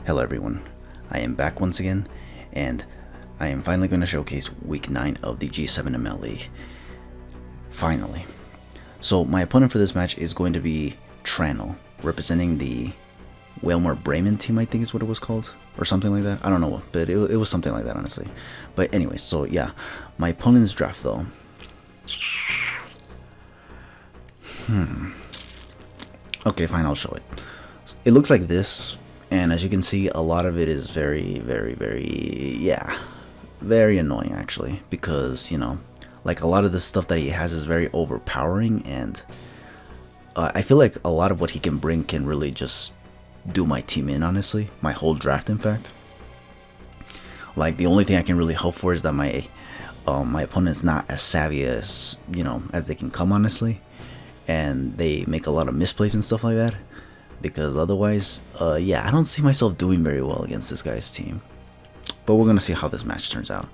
Hello everyone, I am back once again, and I am finally going to showcase week 9 of the G7ML League. Finally. So my opponent for this match is going to be Trano, representing the Wailmer Bremen team, I think is what it was called, or something like that. I don't know, but it was something like that, honestly. But anyway, so yeah, my opponent's draft though. Okay, fine, I'll show it. It looks like this. And as you can see, a lot of it is very annoying actually, because, you know, like a lot of the stuff that he has is very overpowering, and I feel like a lot of what he can bring can really just do my team in, honestly, my whole draft in fact. Like the only thing I can really hope for is that my opponent's not as savvy as, you know, as they can come, honestly, and they make a lot of misplays and stuff like that. Because otherwise, yeah, I don't see myself doing very well against this guy's team. But we're going to see how this match turns out.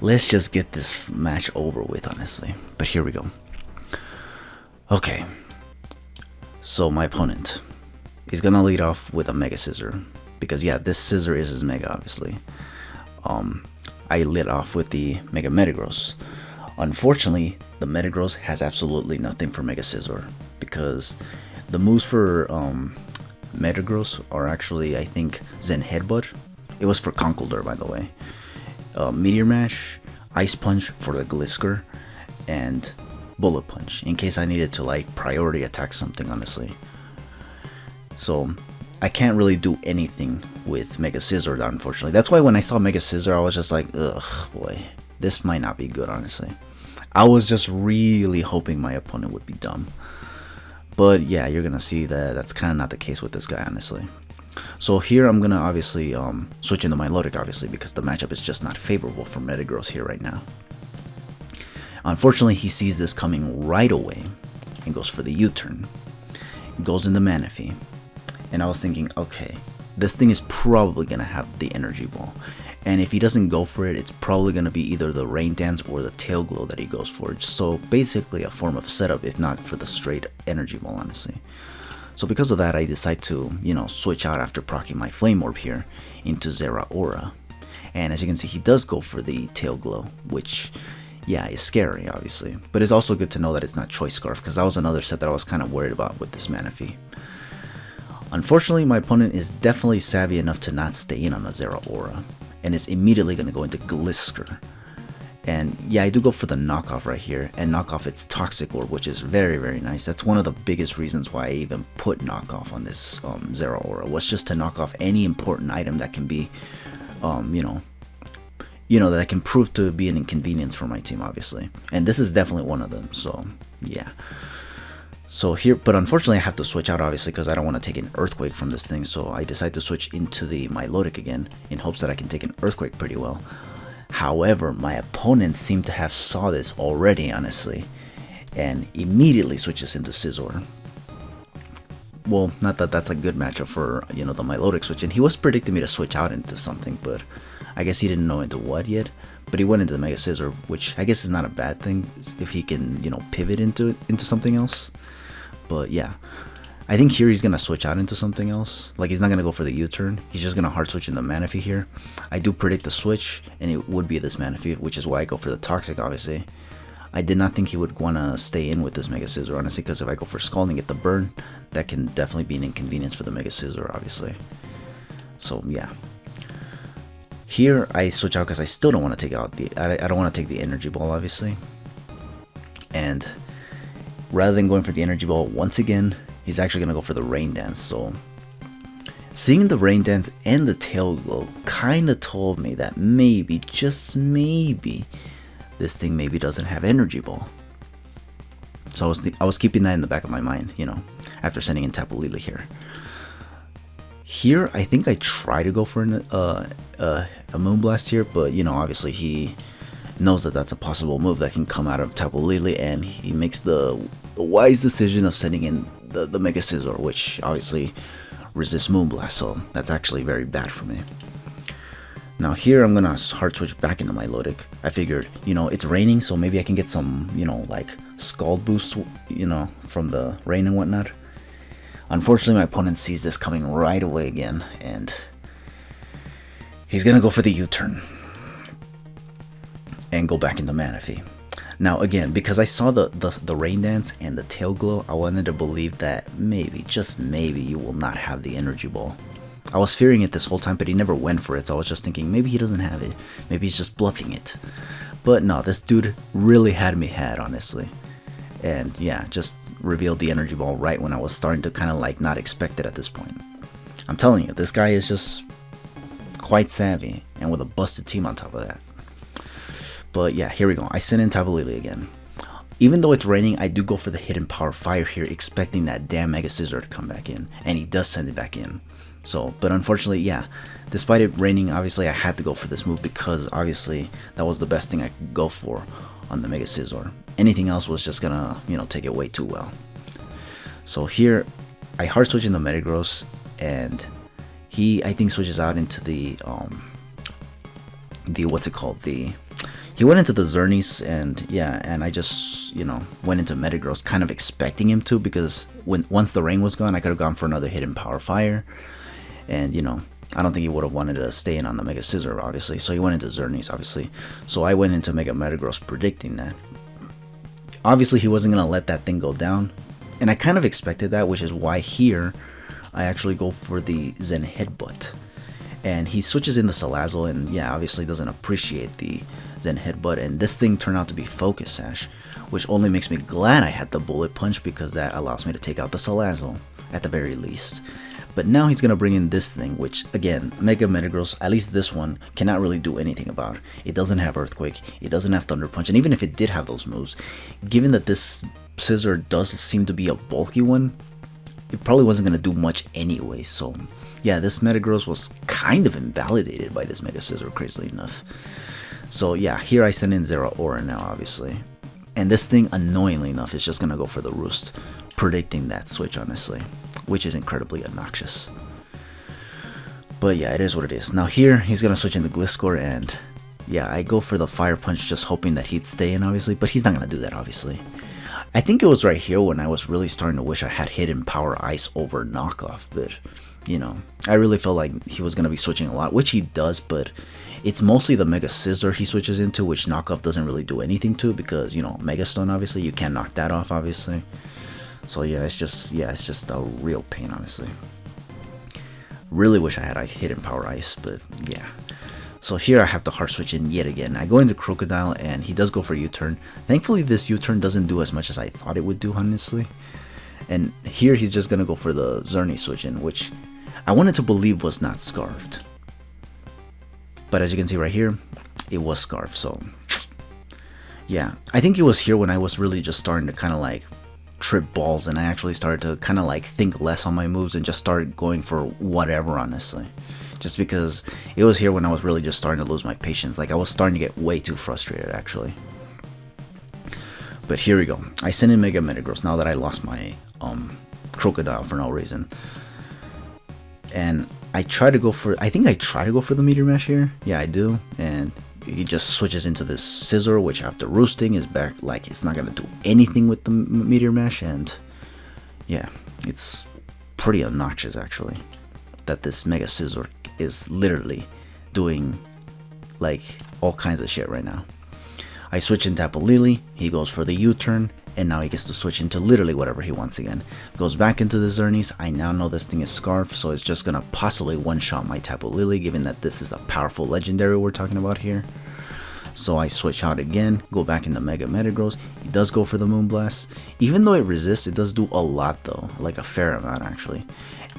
Let's just get this match over with, honestly. But here we go. Okay. So my opponent is going to lead off with a Mega Scissor. Because, yeah, this Scissor is his Mega, obviously. I lit off with the Mega Metagross. Unfortunately, the Metagross has absolutely nothing for Mega Scissor. Because the moves for Metagross are actually, I think, Zen Headbutt. It was for Conkeldurr, by the way. Meteor Mash, Ice Punch for the Glisker, and Bullet Punch, in case I needed to, like, priority attack something, honestly. So, I can't really do anything with Mega Scissor, unfortunately. That's why when I saw Mega Scissor, I was just like, ugh, boy, this might not be good, honestly. I was just really hoping my opponent would be dumb. But yeah, you're gonna see that that's kind of not the case with this guy, honestly. So here I'm gonna obviously switch into Milotic, obviously, because the matchup is just not favorable for Metagross here right now. Unfortunately, he sees this coming right away and goes for the U-turn. Goes into Manaphy, and I was thinking, okay, this thing is probably gonna have the Energy Ball. And if he doesn't go for it, it's probably going to be either the Rain Dance or the Tail Glow that he goes for. So basically a form of setup, if not for the straight Energy Ball, honestly. So because of that, I decide to, you know, switch out after proccing my Flame Orb here into Zeraora. And as you can see, he does go for the Tail Glow, which, yeah, is scary, obviously. But it's also good to know that it's not Choice Scarf, because that was another set that I was kind of worried about with this Manaphy. Unfortunately, my opponent is definitely savvy enough to not stay in on a Zeraora, and is immediately going to go into Glisker. And yeah, I do go for the knockoff right here, and knock off its Toxic Orb, which is very nice. That's one of the biggest reasons why I even put knockoff on this Zeraora, was just to knock off any important item that can be, that can prove to be an inconvenience for my team, obviously. And this is definitely one of them, so yeah. So here, but unfortunately I have to switch out, obviously, because I don't want to take an Earthquake from this thing, so I decide to switch into the Milotic again, in hopes that I can take an Earthquake pretty well. However, my opponent seemed to have saw this already, honestly, and immediately switches into Scizor. Well, not that that's a good matchup for, you know, the Milotic switch, and he was predicting me to switch out into something, but I guess he didn't know into what yet. But he went into the Mega Scizor, which I guess is not a bad thing if he can, you know, pivot into something else. But yeah, I think here he's going to switch out into something else. Like, he's not going to go for the U-turn. He's just going to hard switch into Manaphy here. I do predict the switch, and it would be this Manaphy, which is why I go for the Toxic, obviously. I did not think he would want to stay in with this Mega Scizor, honestly, because if I go for Scald and get the burn, that can definitely be an inconvenience for the Mega Scizor, obviously. So yeah. Here I switch out because I still don't want to take out the I don't want to take the Energy Ball, obviously. And rather than going for the Energy Ball once again, he's actually going to go for the Rain Dance. So seeing the Rain Dance and the Tail Glow kind of told me that maybe, just maybe, this thing maybe doesn't have Energy Ball. So I was keeping that in the back of my mind, you know, after sending in Tapu Lele here. Here, I think I try to go for a Moonblast here, but, you know, obviously he knows that that's a possible move that can come out of Tapu Lele, and he makes the wise decision of sending in the Mega Scizor, which obviously resists Moonblast, so that's actually very bad for me. Now here I'm gonna hard switch back into Milotic. I figured, you know, it's raining, so maybe I can get some, you know, like Scald boost, you know, from the rain and whatnot. Unfortunately, my opponent sees this coming right away again, and He's gonna go for the U-turn and go back into Manaphy. Now again, because I saw the rain dance and the tail glow, I wanted to believe that maybe, just maybe, you will not have the energy ball. I was fearing it this whole time, but he never went for it, so I was just thinking maybe he doesn't have it. Maybe he's just bluffing it. But no, this dude really had me had, honestly. And yeah, just revealed the energy ball right when I was starting to kind of like not expect it at this point. I'm telling you, this guy is just quite savvy, and with a busted team on top of that. But yeah, here we go. I send in Tapu Lele again. Even though it's raining, I do go for the hidden power fire here, expecting that damn Mega Scizor to come back in, and he does send it back in. So, but unfortunately, yeah, despite it raining, obviously I had to go for this move because obviously that was the best thing I could go for on the Mega Scizor. Anything else was just gonna, you know, take it way too well. So here, I hard switch into Metagross, and he, I think, switches out into the what's it called, he went into the Xerneas, and yeah, and I just, you know, went into Metagross kind of expecting him to, because once the rain was gone, I could have gone for another hidden power fire, and you know, I don't think he would have wanted to stay in on the Mega Scizor, obviously, so he went into Xerneas, obviously. So I went into Mega Metagross predicting that. Obviously, he wasn't going to let that thing go down, and I kind of expected that, which is why here, I actually go for the Zen Headbutt. And he switches in the Salazzle, and yeah, obviously doesn't appreciate the Zen Headbutt, and this thing turned out to be Focus Sash, which only makes me glad I had the Bullet Punch, because that allows me to take out the Salazzle, at the very least. But now he's going to bring in this thing, which, again, Mega Metagross, at least this one, cannot really do anything about. It doesn't have Earthquake, it doesn't have Thunder Punch, and even if it did have those moves, given that this Scizor does seem to be a bulky one, it probably wasn't going to do much anyway, so yeah, this Metagross was kind of invalidated by this Mega Scizor, crazily enough. So yeah, here I send in Zeraora now, obviously. And this thing, annoyingly enough, is just going to go for the Roost, predicting that switch, honestly, which is incredibly obnoxious. But yeah, it is what it is. Now here, he's going to switch into Gliscor, and yeah, I go for the Fire Punch just hoping that he'd stay in, obviously, but he's not going to do that, obviously. I think it was right here when I was really starting to wish I had Hidden Power Ice over Knockoff, but you know, I really felt like he was going to be switching a lot, which he does, but it's mostly the Mega Scizor he switches into, which Knockoff doesn't really do anything to, because, you know, Mega Stone, obviously, you can't knock that off, obviously. So yeah, it's just a real pain, honestly. Really wish I had a Hidden Power Ice, but yeah. So here I have to hard switch in yet again. I go into Crocodile, and he does go for U-turn. Thankfully, this U-turn doesn't do as much as I thought it would do, honestly. And here he's just going to go for the Xerneas switch in, which I wanted to believe was not Scarfed. But as you can see right here, it was Scarfed, so yeah. I think it was here when I was really just starting to kind of like trip balls, and I actually started to kind of like think less on my moves and just started going for whatever, honestly. Just because it was here when I was really just starting to lose my patience. Like, I was starting to get way too frustrated, actually. But here we go. I send in Mega Metagross now that I lost my Crocodile for no reason. And I try to go for, I think I try to go for the Meteor Mash here. Yeah, I do. And he just switches into this Scizor, which after roosting is back, like, it's not going to do anything with the Meteor Mash. And yeah, it's pretty obnoxious, actually, that this Mega Scizor is literally doing like all kinds of shit right now. I switch in Tapu Lele, he goes for the U-turn, and now he gets to switch into literally whatever he wants again. Goes back into the Xerneas. I now know this thing is Scarf, so it's just gonna possibly one-shot my Tapu Lele, given that this is a powerful legendary we're talking about here. So I switch out again, go back into Mega Metagross. He does go for the Moonblast. Even though it resists, it does do a lot though, like a fair amount actually.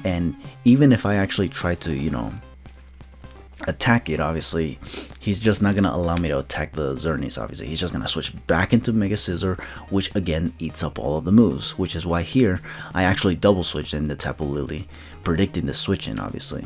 And even if I actually try to, you know, attack it, obviously, he's just not going to allow me to attack the Xerneas, obviously. He's just going to switch back into Mega Scizor, which again eats up all of the moves, which is why here I actually double switched into Tapu Lele, predicting the switch in, obviously.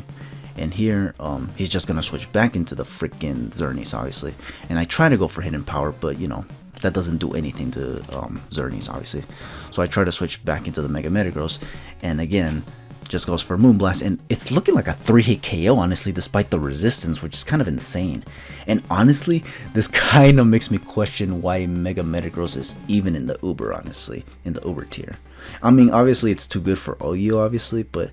And here, he's just going to switch back into the freaking Xerneas, obviously. And I try to go for Hidden Power, but, you know, that doesn't do anything to Xerneas, obviously. So I try to switch back into the Mega Metagross, and again, just goes for Moonblast, and it's looking like a 3-hit KO, honestly, despite the resistance, which is kind of insane. And honestly, this kind of makes me question why Mega Metagross is even in the Uber, honestly, in the Uber tier. I mean, obviously, it's too good for OU, obviously, but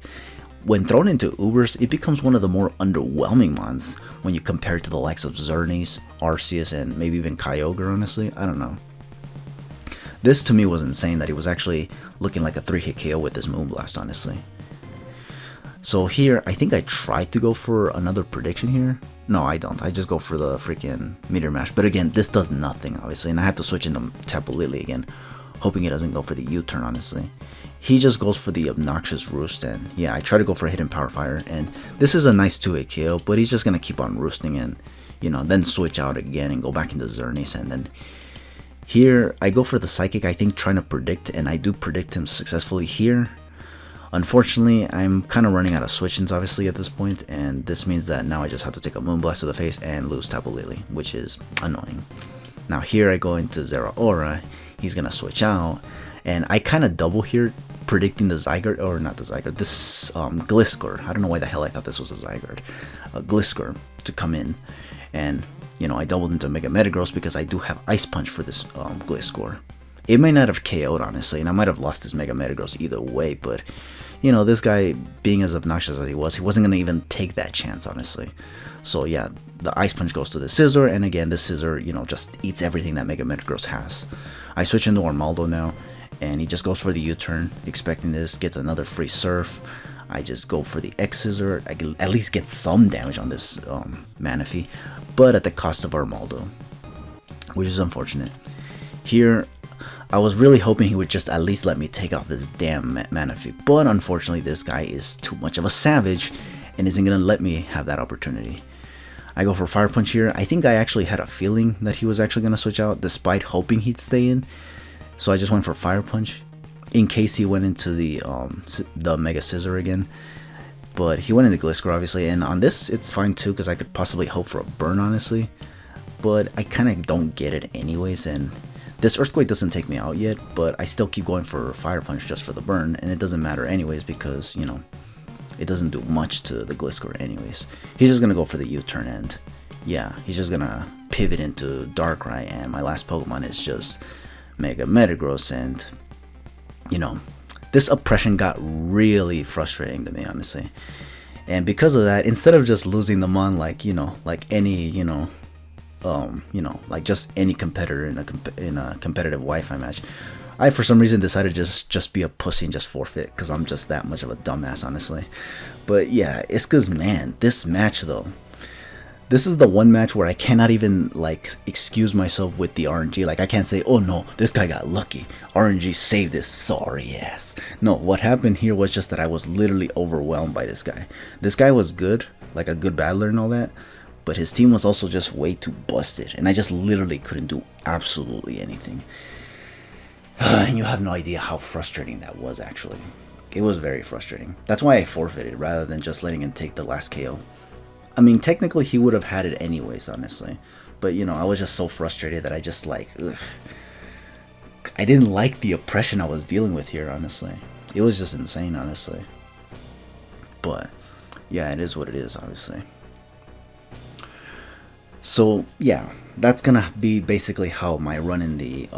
when thrown into Ubers, it becomes one of the more underwhelming mons when you compare it to the likes of Xerneas, Arceus, and maybe even Kyogre, honestly. I don't know. This to me was insane that he was actually looking like a 3-hit KO with this Moonblast, honestly. So here, I think I tried to go for another prediction here. No, I don't. I just go for the freaking Meteor Mash. But again, this does nothing, obviously. And I had to switch into Tapu Lele again, hoping it doesn't go for the U-turn, honestly. He just goes for the Obnoxious Roost, and yeah, I try to go for a Hidden Power Fire, and this is a nice 2-hit KO, but he's just going to keep on roosting and, you know, then switch out again and go back into Xerneas, and then here I go for the Psychic, I think, trying to predict, and I do predict him successfully here. Unfortunately, I'm kind of running out of switch-ins, obviously, at this point, and this means that now I just have to take a Moonblast to the face and lose Tapu Lele, which is annoying. Now here I go into Zeraora, he's going to switch out, and I kind of double here, predicting the Zygarde, or not the Zygarde, this Gliscor. I don't know why the hell I thought this was a Zygarde. Gliscor to come in, and you know, I doubled into Mega Metagross because I do have Ice Punch for this Gliscor. It might not have KO'd, honestly, and I might have lost this Mega Metagross either way, but you know, this guy being as obnoxious as he wasn't going to even take that chance, honestly. So yeah, the Ice Punch goes to the Scizor, and again, this Scizor, you know, just eats everything that Mega Metagross has. I switch into Armaldo now, and he just goes for the U-turn, expecting this, gets another free Surf. I just go for the X Scissor, I can at least get some damage on this Manaphy, but at the cost of Armaldo, which is unfortunate. Here, I was really hoping he would just at least let me take off this damn Manaphy, but unfortunately this guy is too much of a savage and isn't going to let me have that opportunity. I go for Fire Punch here. I think I actually had a feeling that he was actually going to switch out despite hoping he'd stay in. So I just went for Fire Punch in case he went into the Mega Scissor again. But he went into Gliscor, obviously, and on this it's fine too because I could possibly hope for a burn, honestly. But I kind of don't get it anyways, and this Earthquake doesn't take me out yet, but I still keep going for Fire Punch just for the burn, and it doesn't matter anyways because, you know, it doesn't do much to the Gliscor anyways. He's just going to go for the U-turn, and yeah, he's just going to pivot into Darkrai, and my last Pokemon is just Mega Metagross, and you know, this oppression got really frustrating to me, honestly. And because of that, instead of just losing the mon like, you know, like any, like just any competitor in a competitive Wi-Fi match, I for some reason decided to just be a pussy and just forfeit because I'm just that much of a dumbass, honestly. But yeah, it's because, man, this match though, this is the one match where I cannot even like excuse myself with the RNG. Like I can't say, oh no, this guy got lucky, RNG saved his sorry ass. No, what happened here was just that I was literally overwhelmed by this guy. This guy was good, like a good battler and all that, but his team was also just way too busted, and I just literally couldn't do absolutely anything. And you have no idea how frustrating that was, actually. It was very frustrating. That's why I forfeited rather than just letting him take the last KO. I mean, technically he would have had it anyways, honestly. But, you know, I was just so frustrated that I just like, ugh. I didn't like the oppression I was dealing with here, honestly. It was just insane, honestly. But, yeah, it is what it is, obviously. So, yeah, that's gonna be basically how my run in the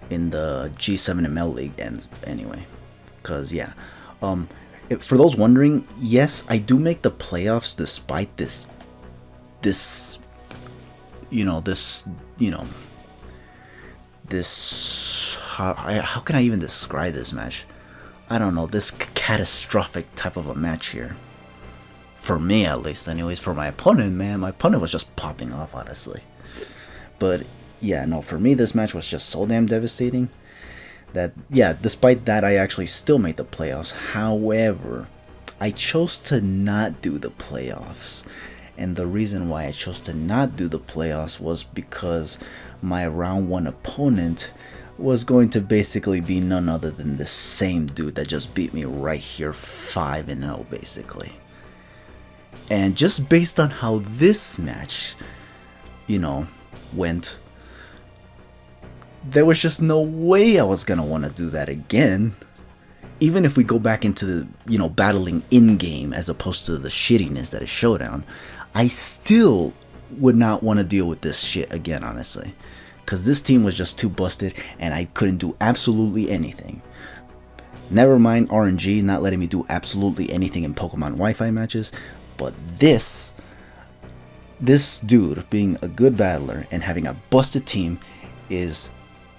G7ML league ends, anyway. Because, yeah, for those wondering, yes, I do make the playoffs despite this, how can I even describe this match? I don't know, this catastrophic type of a match here. For me, at least, anyways. For my opponent, man, my opponent was just popping off, honestly. But, yeah, no, for me, this match was just so damn devastating that, yeah, despite that, I actually still made the playoffs. However, I chose to not do the playoffs. And the reason why I chose to not do the playoffs was because my round 1 opponent was going to basically be none other than the same dude that just beat me right here, 5-0, basically. And just based on how this match, you know, went, there was just no way I was going to want to do that again. Even if we go back into the, you know, battling in-game as opposed to the shittiness that is Showdown, I still would not want to deal with this shit again, honestly. Because this team was just too busted and I couldn't do absolutely anything. Never mind RNG not letting me do absolutely anything in Pokemon Wi-Fi matches, but this dude being a good battler and having a busted team is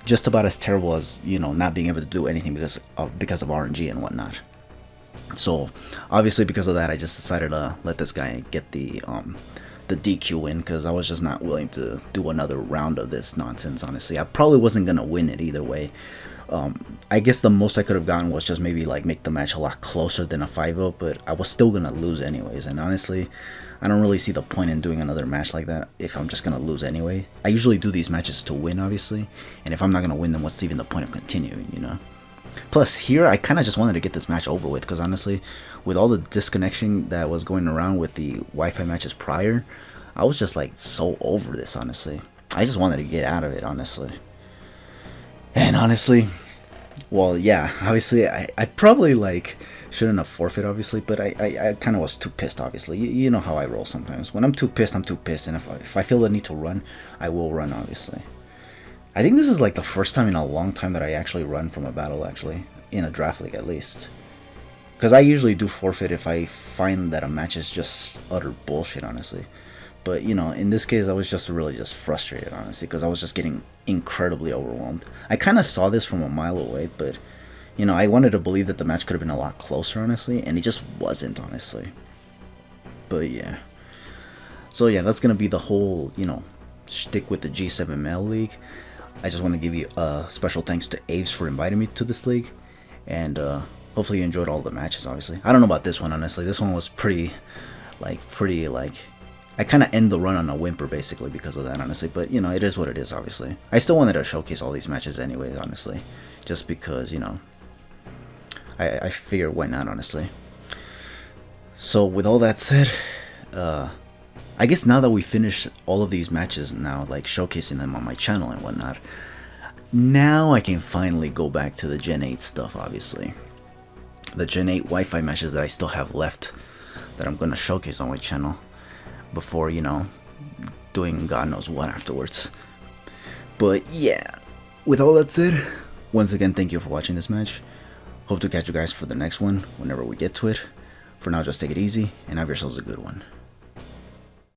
just about as terrible as, you know, not being able to do anything because of RNG and whatnot. So obviously because of that, I just decided to let this guy get the DQ win, because I was just not willing to do another round of this nonsense. Honestly, I probably wasn't gonna win it either way. I guess the most I could have gotten was just maybe like make the match a lot closer than a 5-0, but I was still gonna lose anyways. And honestly, I don't really see the point in doing another match like that if I'm just gonna lose anyway. I usually do these matches to win, obviously, and if I'm not gonna win, then what's even the point of continuing, you know? Plus, here I kind of just wanted to get this match over with, because honestly, with all the disconnection that was going around with the Wi-Fi matches prior, I was just like so over this. Honestly, I just wanted to get out of it, honestly. And honestly, well, yeah, obviously I probably like shouldn't have forfeit, obviously, but I kind of was too pissed, obviously. You know how I roll sometimes. When I'm too pissed, I'm too pissed, and if I feel the need to run, I will run, obviously. I think this is like the first time in a long time that I actually run from a battle, actually, in a draft league at least. Because I usually do forfeit if I find that a match is just utter bullshit, honestly. But, you know, in this case, I was just really just frustrated, honestly, because I was just getting incredibly overwhelmed. I kind of saw this from a mile away, but, you know, I wanted to believe that the match could have been a lot closer, honestly, and it just wasn't, honestly. But, yeah. So, yeah, that's going to be the whole, you know, shtick with the G7ML league. I just want to give you a special thanks to Aves for inviting me to this league, and hopefully you enjoyed all the matches, obviously. I don't know about this one, honestly. This one was pretty, I kind of end the run on a whimper, basically, because of that, honestly. But, you know, it is what it is, obviously. I still wanted to showcase all these matches anyway, honestly. Just because, you know, I figured why not, honestly. So, with all that said, I guess now that we finished all of these matches now, like showcasing them on my channel and whatnot, now I can finally go back to the Gen 8 stuff, obviously. The Gen 8 Wi-Fi matches that I still have left that I'm going to showcase on my channel before, you know, doing God knows what afterwards. But yeah, with all that said, once again, thank you for watching this match. Hope to catch you guys for the next one whenever we get to it. For now, just take it easy and have yourselves a good one.